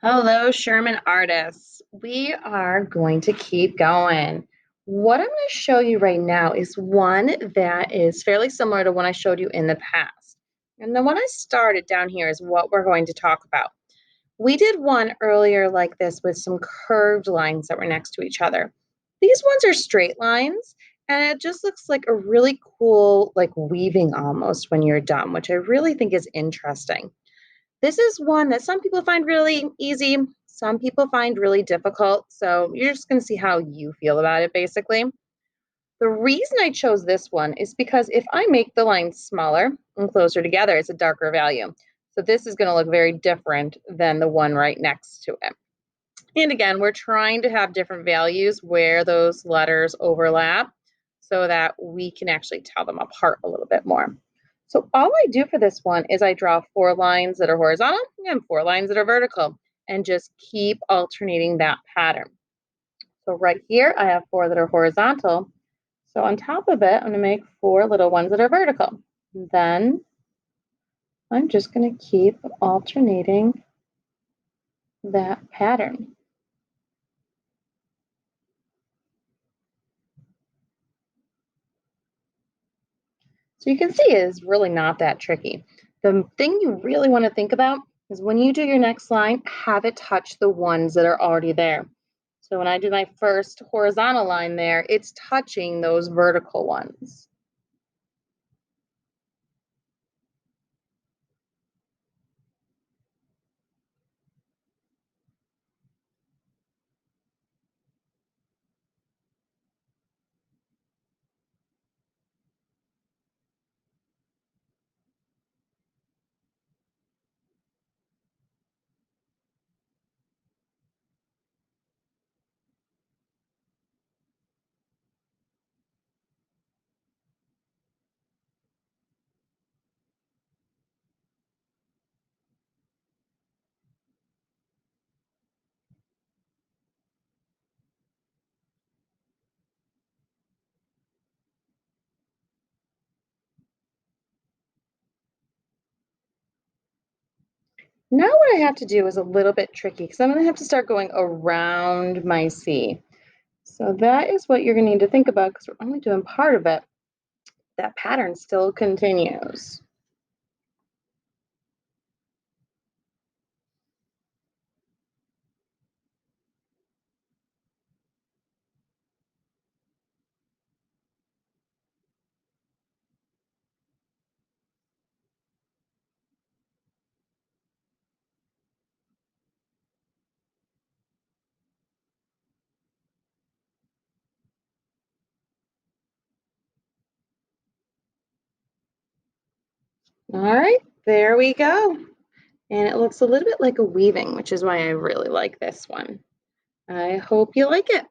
Hello, Sherman artists. We are going to keep going. What I'm going to show you right now is one that is fairly similar to one I showed you in the past. And the one I started down here is what we're going to talk about. We did one earlier like this with some curved lines that were next to each other. These ones are straight lines, and it just looks like a really cool, like weaving almost when you're done, which I really think is interesting. This is one that some people find really easy, some people find really difficult. So you're just going to see how you feel about it, basically. The reason I chose this one is because if I make the lines smaller and closer together, it's a darker value. So this is going to look very different than the one right next to it. And again, we're trying to have different values where those letters overlap so that we can actually tell them apart a little bit more. So all I do for this one is I draw 4 lines that are horizontal and 4 lines that are vertical and just keep alternating that pattern. So right here, I have 4 that are horizontal. So on top of it, I'm going to make 4 little ones that are vertical. Then I'm just going to keep alternating that pattern. So you can see it is really not that tricky. The thing you really want to think about is when you do your next line, have it touch the ones that are already there. So when I do my first horizontal line there, it's touching those vertical ones. Now what I have to do is a little bit tricky because I'm going to have to start going around my C. So that is what you're going to need to think about because we're only doing part of it. That pattern still continues. All right, there we go. And it looks a little bit like a weaving, which is why I really like this one. I hope you like it.